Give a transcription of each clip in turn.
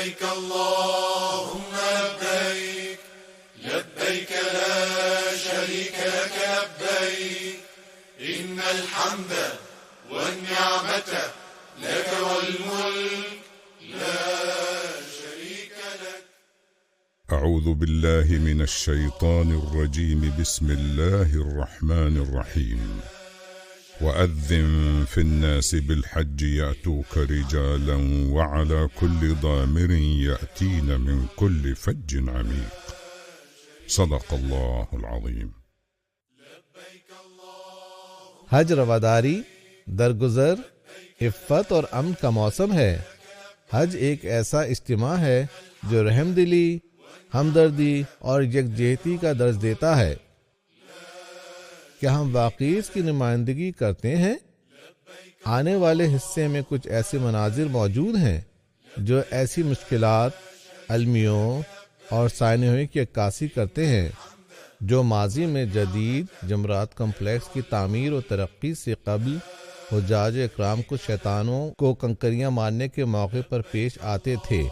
لبيك اللهم لبيك لبيك لا شريك لك لبيك إن الحمد والنعمة لك والملك لا شريك لك. أعوذ بالله من الشيطان الرجيم. بسم الله الرحمن الرحيم. وأذن في الناس بالحج يأتوك رجالا وعلى كل ضامر يأتين من كل فج عميق. صدق الله العظيم. حج رواداری، درگزر، عفت اور امن کا موسم ہے۔ حج ایک ایسا اجتماع ہے جو رحم دلی، ہمدردی اور یکجہتی کا درس دیتا ہے۔ کیا ہم واقعی اس کی نمائندگی کرتے ہیں؟ آنے والے حصے میں کچھ ایسے مناظر موجود ہیں جو ایسی مشکلات، المیوں اور سائنوی کی عکاسی کرتے ہیں جو ماضی میں جدید جمرات کمپلیکس کی تعمیر و ترقی سے قبل حجاج اکرام کو شیطانوں کو کنکریاں مارنے کے موقع پر پیش آتے تھے۔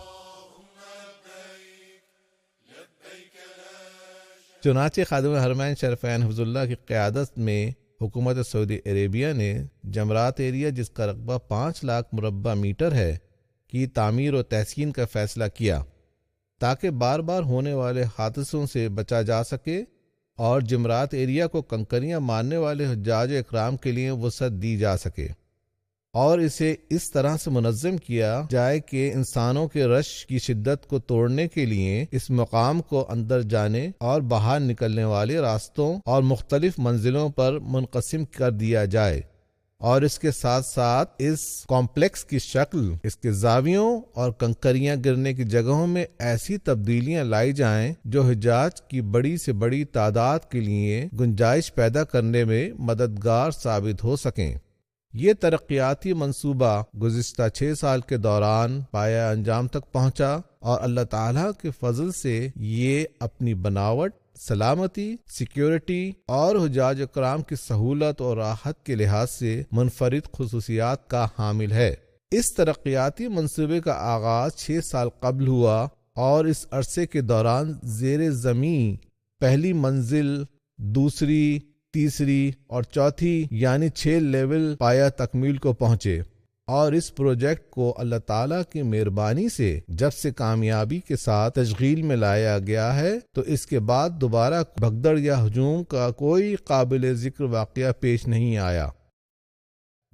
چنانچہ خادم الحرمین شریفین حفظ اللہ کی قیادت میں حکومت سعودی عربیہ نے جمرات ایریا، جس کا رقبہ 5 لاکھ مربع میٹر ہے، کی تعمیر و تحسین کا فیصلہ کیا تاکہ بار بار ہونے والے حادثوں سے بچا جا سکے اور جمرات ایریا کو کنکریاں مارنے والے حجاج اکرام کے لیے وسعت دی جا سکے، اور اسے اس طرح سے منظم کیا جائے کہ انسانوں کے رش کی شدت کو توڑنے کے لیے اس مقام کو اندر جانے اور باہر نکلنے والے راستوں اور مختلف منزلوں پر منقسم کر دیا جائے، اور اس کے ساتھ ساتھ اس کمپلیکس کی شکل، اس کے زاویوں اور کنکریاں گرنے کی جگہوں میں ایسی تبدیلیاں لائی جائیں جو حجاج کی بڑی سے بڑی تعداد کے لیے گنجائش پیدا کرنے میں مددگار ثابت ہو سکیں۔ یہ ترقیاتی منصوبہ گزشتہ 6 سال کے دوران پایہ انجام تک پہنچا، اور اللہ تعالیٰ کے فضل سے یہ اپنی بناوٹ، سلامتی، سیکیورٹی اور حجاج اکرام کی سہولت اور راحت کے لحاظ سے منفرد خصوصیات کا حامل ہے۔ اس ترقیاتی منصوبے کا آغاز 6 سال قبل ہوا، اور اس عرصے کے دوران زیر زمین پہلی منزل، دوسری، تیسری اور چوتھی یعنی 6 لیول پایہ تکمیل کو پہنچے، اور اس پروجیکٹ کو اللہ تعالیٰ کی مہربانی سے جب سے کامیابی کے ساتھ تشغیل میں لایا گیا ہے تو اس کے بعد دوبارہ بھگدڑ یا ہجوم کا کوئی قابل ذکر واقعہ پیش نہیں آیا۔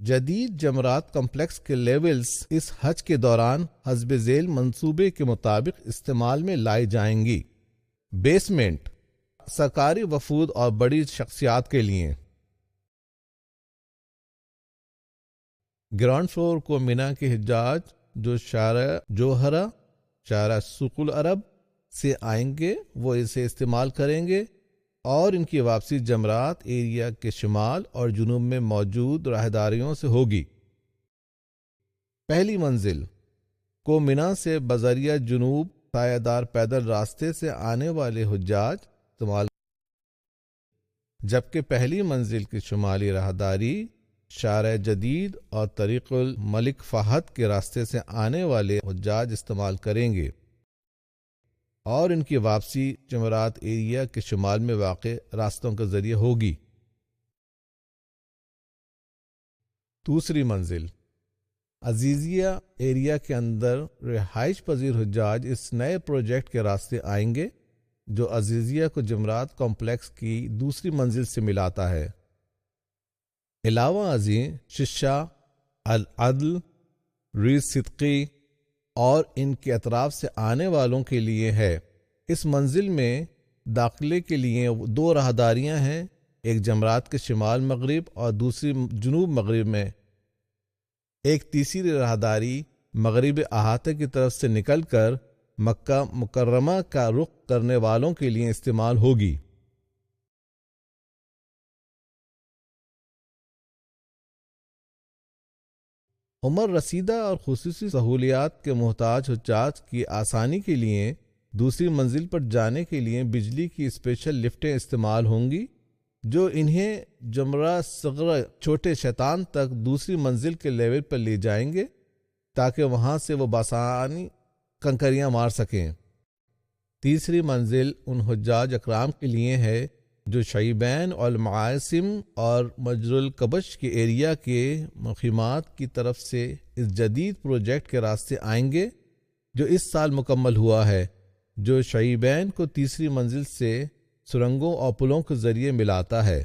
جدید جمرات کمپلیکس کے لیولز اس حج کے دوران حسب ذیل منصوبے کے مطابق استعمال میں لائی جائیں گی۔ بیسمنٹ سرکاری وفود اور بڑی شخصیات کے لیے، گراؤنڈ فلور کو مینا کے حجاج جو شارع جوہرہ، شارع سوق العرب سے آئیں گے وہ اسے استعمال کریں گے، اور ان کی واپسی جمرات ایریا کے شمال اور جنوب میں موجود راہداریوں سے ہوگی۔ پہلی منزل کو مینا سے بذریعہ جنوب سایہ دار پیدل راستے سے آنے والے حجاج استعمال، جبکہ پہلی منزل کی شمالی راہداری شارع جدید اور طریق الملک فہد کے راستے سے آنے والے حجاج استعمال کریں گے، اور ان کی واپسی جمرات ایریا کے شمال میں واقع راستوں کے ذریعے ہوگی۔ دوسری منزل عزیزیہ ایریا کے اندر رہائش پذیر حجاج اس نئے پروجیکٹ کے راستے آئیں گے جو عزیزیہ کو جمرات کمپلیکس کی دوسری منزل سے ملاتا ہے۔ علاوہ ازیں ششا، العدل، ریز صدقی اور ان کے اطراف سے آنے والوں کے لیے ہے۔ اس منزل میں داخلے کے لیے 2 راہداریاں ہیں، ایک جمرات کے شمال مغرب اور دوسری جنوب مغرب میں۔ ایک تیسری راہداری مغرب احاطے کی طرف سے نکل کر مکہ مکرمہ کا رخ کرنے والوں کے لیے استعمال ہوگی۔ عمر رسیدہ اور خصوصی سہولیات کے محتاج حجاج کی آسانی کے لیے دوسری منزل پر جانے کے لیے بجلی کی اسپیشل لفٹیں استعمال ہوں گی جو انہیں جمرہ صغرى چھوٹے شیطان تک دوسری منزل کے لیول پر لے جائیں گے تاکہ وہاں سے وہ بآسانی کنکریاں مار سکیں۔ تیسری منزل ان حجاج اکرام کے لیے ہے جو شعیبین اور المعاصم اور مجر الکبش کے ایریا کے مقیمات کی طرف سے اس جدید پروجیکٹ کے راستے آئیں گے جو اس سال مکمل ہوا ہے، جو شعیبین کو تیسری منزل سے سرنگوں اور پلوں کے ذریعے ملاتا ہے۔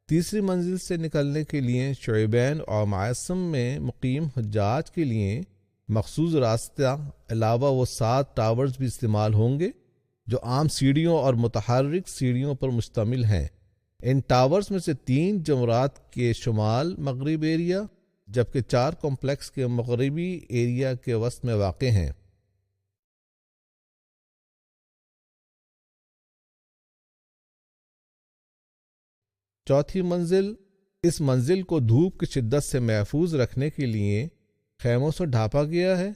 تیسری منزل سے نکلنے کے لیے شعیبین اور معاصم میں مقیم حجاج کے لیے مخصوص راستہ علاوہ وہ 7 ٹاورز بھی استعمال ہوں گے جو عام سیڑھیوں اور متحرک سیڑھیوں پر مشتمل ہیں۔ ان ٹاورز میں سے 3 جمرات کے شمال مغرب ایریا جبکہ 4 کمپلیکس کے مغربی ایریا کے وسط میں واقع ہیں۔ چوتھی منزل، اس منزل کو دھوپ کی شدت سے محفوظ رکھنے کے لیے خیموں سے ڈھانپا گیا ہے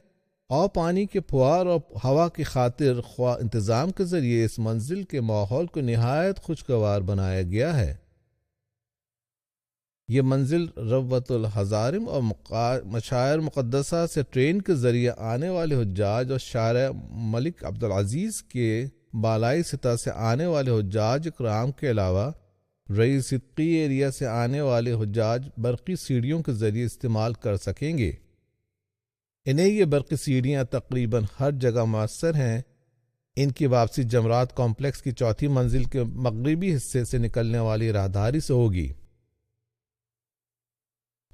اور پانی کے پھوار اور ہوا کی خاطر خواہ انتظام کے ذریعے اس منزل کے ماحول کو نہایت خوشگوار بنایا گیا ہے۔ یہ منزل روۃ الحضارم اور مشاعر مقدسہ سے ٹرین کے ذریعے آنے والے حجاج اور شارع ملک عبدالعزیز کے بالائی سطح سے آنے والے حجاج اکرام کے علاوہ رئیس صدقی ایریا سے آنے والے حجاج برقی سیڑھیوں کے ذریعے استعمال کر سکیں گے۔ انہیں یہ برقی سیڑھیاں تقریباً ہر جگہ میسر ہیں۔ ان کی واپسی جمرات کمپلیکس کی چوتھی منزل کے مغربی حصے سے نکلنے والی راہداری سے ہوگی۔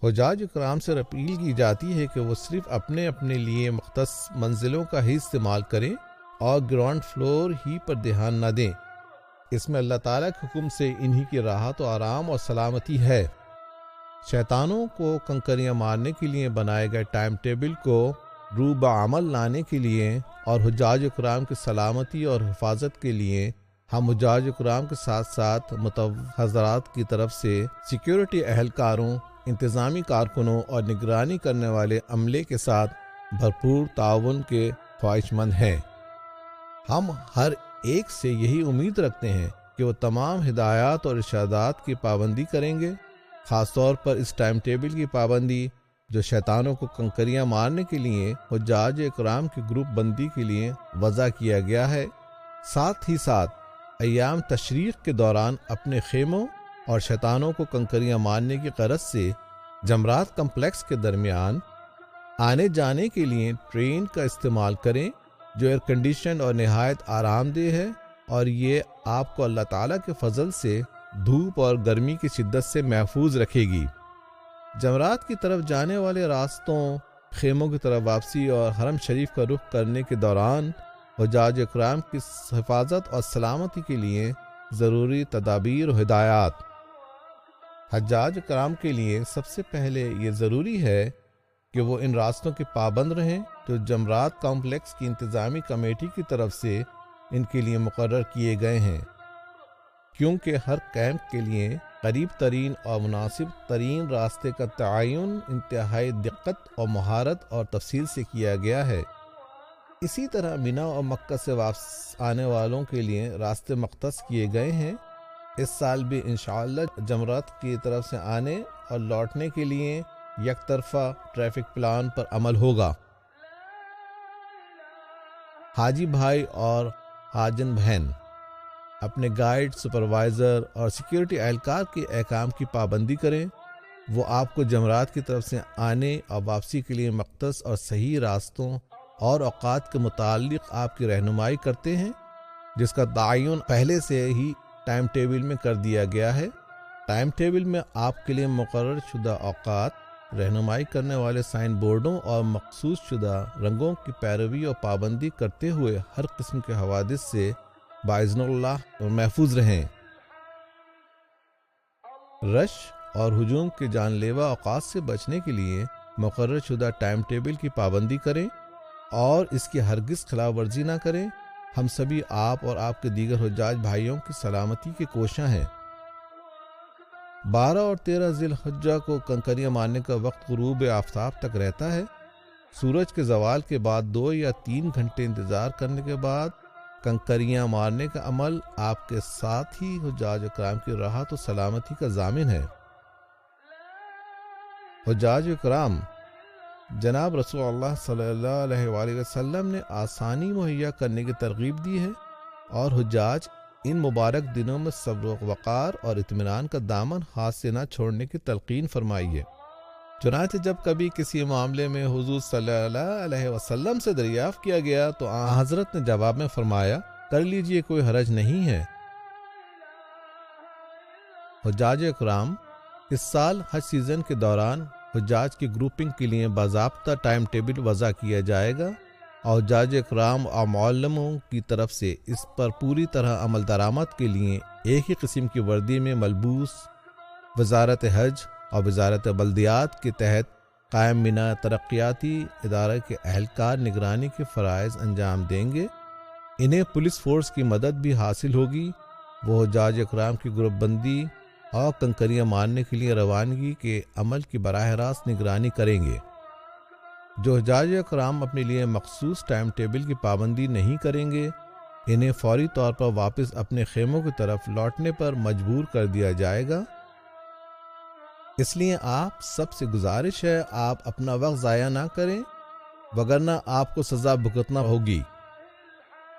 حجاج اکرام سے اپیل کی جاتی ہے کہ وہ صرف اپنے لیے مختص منزلوں کا ہی استعمال کریں اور گراؤنڈ فلور ہی پر دھیان نہ دیں۔ اس میں اللہ تعالیٰ کے حکم سے انہی کی راحت و آرام اور سلامتی ہے۔ شیطانوں کو کنکریاں مارنے کے لیے بنائے گئے ٹائم ٹیبل کو روح بعمل لانے کے لیے اور حجاج اکرام کی سلامتی اور حفاظت کے لیے ہم حجاج اکرام کے ساتھ ساتھ متعلقہ حضرات کی طرف سے سیکیورٹی اہلکاروں، انتظامی کارکنوں اور نگرانی کرنے والے عملے کے ساتھ بھرپور تعاون کے خواہش مند ہیں۔ ہم ہر ایک سے یہی امید رکھتے ہیں کہ وہ تمام ہدایات اور ارشادات کی پابندی کریں گے، خاص طور پر اس ٹائم ٹیبل کی پابندی جو شیطانوں کو کنکریاں مارنے کے لیے حجاج اکرام کی گروپ بندی کے لیے وضع کیا گیا ہے۔ ساتھ ہی ساتھ ایام تشریق کے دوران اپنے خیموں اور شیطانوں کو کنکریاں مارنے کی غرض سے جمرات کمپلیکس کے درمیان آنے جانے کے لیے ٹرین کا استعمال کریں جو ایئر کنڈیشن اور نہایت آرام دہ ہے، اور یہ آپ کو اللہ تعالیٰ کے فضل سے دھوپ اور گرمی کی شدت سے محفوظ رکھے گی۔ جمرات کی طرف جانے والے راستوں، خیموں کی طرف واپسی اور حرم شریف کا رخ کرنے کے دوران حجاج اکرام کی حفاظت اور سلامتی کے لیے ضروری تدابیر و ہدایات۔ حجاج اکرام کے لیے سب سے پہلے یہ ضروری ہے کہ وہ ان راستوں کے پابند رہیں جو جمرات کمپلیکس کی انتظامی کمیٹی کی طرف سے ان کے لیے مقرر کیے گئے ہیں، کیونکہ ہر کیمپ کے لیے قریب ترین اور مناسب ترین راستے کا تعین انتہائی دقت اور مہارت اور تفصیل سے کیا گیا ہے۔ اسی طرح مینا اور مکہ سے واپس آنے والوں کے لیے راستے مختص کیے گئے ہیں۔ اس سال بھی انشاءاللہ جمرات کی طرف سے آنے اور لوٹنے کے لیے یک طرفہ ٹریفک پلان پر عمل ہوگا۔ حاجی بھائی اور حاجن بہن اپنے گائیڈ، سپروائزر اور سیکیورٹی اہلکار کے احکام کی پابندی کریں۔ وہ آپ کو جمرات کی طرف سے آنے اور واپسی کے لیے مختص اور صحیح راستوں اور اوقات کے متعلق آپ کی رہنمائی کرتے ہیں، جس کا تعین پہلے سے ہی ٹائم ٹیبل میں کر دیا گیا ہے۔ ٹائم ٹیبل میں آپ کے لیے مقرر شدہ اوقات، رہنمائی کرنے والے سائن بورڈوں اور مخصوص شدہ رنگوں کی پیروی اور پابندی کرتے ہوئے ہر قسم کے حوادث سے باذن اللہ محفوظ رہیں۔ رش اور ہجوم کے جان لیوا اوقات سے بچنے کے لیے مقرر شدہ ٹائم ٹیبل کی پابندی کریں اور اس کی ہرگز خلاف ورزی نہ کریں۔ ہم سبھی آپ اور آپ کے دیگر حجاج بھائیوں کی سلامتی کے کوشاں ہیں۔ 12 اور 13 ذی الحجہ کو کنکریاں مارنے کا وقت غروب آفتاب تک رہتا ہے۔ سورج کے زوال کے بعد 2 یا 3 گھنٹے انتظار کرنے کے بعد کنکریاں مارنے کا عمل آپ کے ساتھ ہی حجاج اکرام کی راحت و سلامتی کا ضامن ہے۔ حجاج اکرام جناب رسول اللہ صلی اللہ علیہ وآلہ وسلم نے آسانی مہیا کرنے کی ترغیب دی ہے اور حجاج ان مبارک دنوں میں صبر و وقار اور اطمینان کا دامن ہاتھ سے نہ چھوڑنے کی تلقین فرمائی ہے۔ چنانچہ جب کبھی کسی معاملے میں حضور صلی اللہ علیہ وسلم سے دریافت کیا گیا تو آن حضرت نے جواب میں فرمایا، کر لیجئے، کوئی حرج نہیں ہے۔ حجاج اکرام، اس سال حج سیزن کے دوران حجاج کی گروپنگ کے لیے باضابطہ ٹائم ٹیبل وضع کیا جائے گا اور حجاج اکرام اور معلموں کی طرف سے اس پر پوری طرح عمل درآمد کے لیے ایک ہی قسم کی وردی میں ملبوس وزارت حج اور وزارت بلدیات کے تحت قائم بنا ترقیاتی ادارے کے اہلکار نگرانی کے فرائض انجام دیں گے۔ انہیں پولیس فورس کی مدد بھی حاصل ہوگی۔ وہ حجاج اکرام کی گروپ بندی اور کنکریاں مارنے کے لیے روانگی کے عمل کی براہ راست نگرانی کریں گے۔ جو حجاج اکرام اپنے لیے مخصوص ٹائم ٹیبل کی پابندی نہیں کریں گے، انہیں فوری طور پر واپس اپنے خیموں کی طرف لوٹنے پر مجبور کر دیا جائے گا۔ اس لیے آپ سب سے گزارش ہے آپ اپنا وقت ضائع نہ کریں، وگرنہ آپ کو سزا بھگتنا ہوگی۔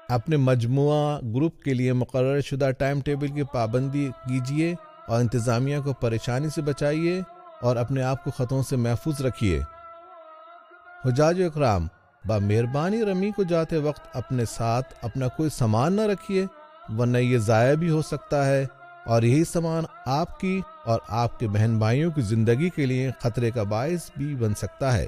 اپنے مجموعہ گروپ کے لیے مقرر شدہ ٹائم ٹیبل کی پابندی کیجیے اور انتظامیہ کو پریشانی سے بچائیے اور اپنے آپ کو خطروں سے محفوظ رکھیے۔ حجاج اکرام، مہربانی رمی کو جاتے وقت اپنے ساتھ اپنا کوئی سامان نہ رکھیے، ورنہ یہ ضائع بھی ہو سکتا ہے اور یہی سامان آپ کی اور آپ کے بہن بھائیوں کی زندگی کے لیے خطرے کا باعث بھی بن سکتا ہے۔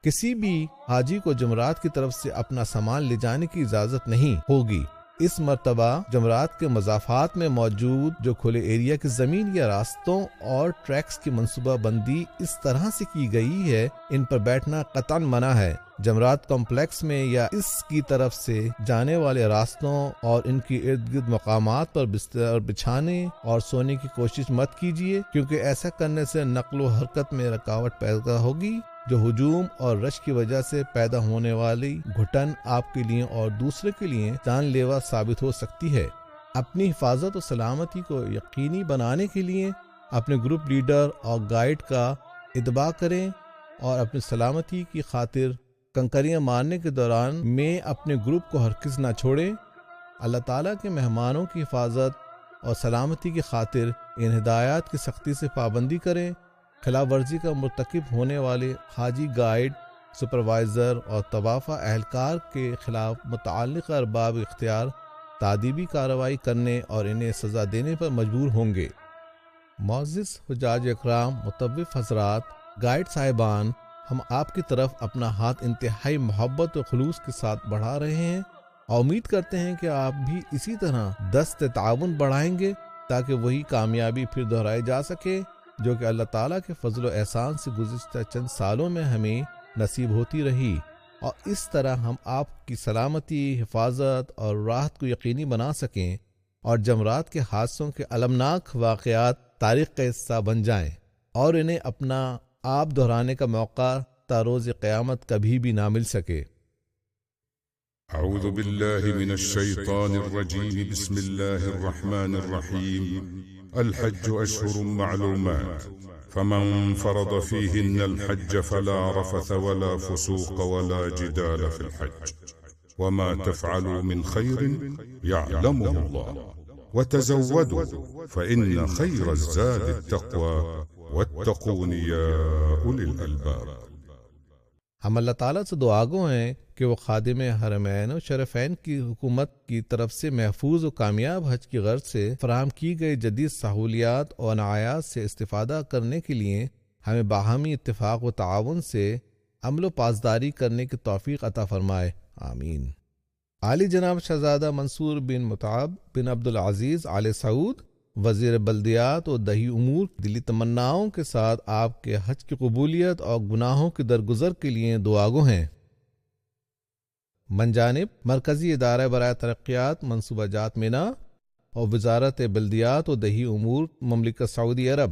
کسی بھی حاجی کو جمرات کی طرف سے اپنا سامان لے جانے کی اجازت نہیں ہوگی۔ اس مرتبہ جمرات کے مضافات میں موجود جو کھلے ایریا کی زمین یا راستوں اور ٹریکس کی منصوبہ بندی اس طرح سے کی گئی ہے، ان پر بیٹھنا قطعاً منع ہے۔ جمرات کمپلیکس میں یا اس کی طرف سے جانے والے راستوں اور ان کی ارد گرد مقامات پر بستر بچھانے اور سونے کی کوشش مت کیجیے، کیونکہ ایسا کرنے سے نقل و حرکت میں رکاوٹ پیدا ہوگی، جو ہجوم اور رش کی وجہ سے پیدا ہونے والی گھٹن آپ کے لیے اور دوسرے کے لیے جان لیوا ثابت ہو سکتی ہے۔ اپنی حفاظت و سلامتی کو یقینی بنانے کے لیے اپنے گروپ لیڈر اور گائیڈ کا اتباع کریں اور اپنی سلامتی کی خاطر کنکریاں مارنے کے دوران میں اپنے گروپ کو ہرگز نہ چھوڑیں۔ اللہ تعالیٰ کے مہمانوں کی حفاظت اور سلامتی کی خاطر ان ہدایات کی سختی سے پابندی کریں۔ خلاف ورزی کا مرتکب ہونے والے حاجی، گائیڈ، سپروائزر اور طوافہ اہلکار کے خلاف متعلقہ ارباب اختیار تادیبی کارروائی کرنے اور انہیں سزا دینے پر مجبور ہوں گے۔ معزز حجاج اکرام، مطوف حضرات، گائیڈ صاحبان، ہم آپ کی طرف اپنا ہاتھ انتہائی محبت و خلوص کے ساتھ بڑھا رہے ہیں اور امید کرتے ہیں کہ آپ بھی اسی طرح دست تعاون بڑھائیں گے تاکہ وہی کامیابی پھر دہرائی جا سکے جو کہ اللہ تعالیٰ کے فضل و احسان سے گزشتہ چند سالوں میں ہمیں نصیب ہوتی رہی، اور اس طرح ہم آپ کی سلامتی، حفاظت اور راحت کو یقینی بنا سکیں اور جمرات کے حادثوں کے المناک واقعات تاریخ کا حصہ بن جائیں اور انہیں اپنا آپ دہرانے کا موقع تا روز قیامت کبھی بھی نہ مل سکے۔ اعوذ باللہ من الشیطان الرجیم، بسم اللہ الرحمن الرحیم۔ الحج اشہر معلومات، فمن فرض فيهن الحج فلا رفث ولا فسوق ولا جدال في الحج، وما تفعلوا من خير يعلمه الله، وتزودوا فإن خير الزاد التقوى واتقون يا أولي الألباب۔ ہم اللہ تعالیٰ سے دعا گو ہیں کہ وہ خادم حرمین و شرفین کی حکومت کی طرف سے محفوظ و کامیاب حج کی غرض سے فراہم کی گئی جدید سہولیات اور عنایات سے استفادہ کرنے کے لیے ہمیں باہمی اتفاق و تعاون سے عمل و پاسداری کرنے کی توفیق عطا فرمائے، آمین۔ عالی جناب شہزادہ منصور بن متعب بن عبدالعزیز آل سعود، وزیر بلدیات و دیہی امور، دلی تمناؤں کے ساتھ آپ کے حج کی قبولیت اور گناہوں کی درگزر کے لیے دعا گو ہیں۔ من جانب مرکزی ادارہ برائے ترقیات منصوبہ جات مینا اور وزارت بلدیات و دیہی امور مملکت سعودی عرب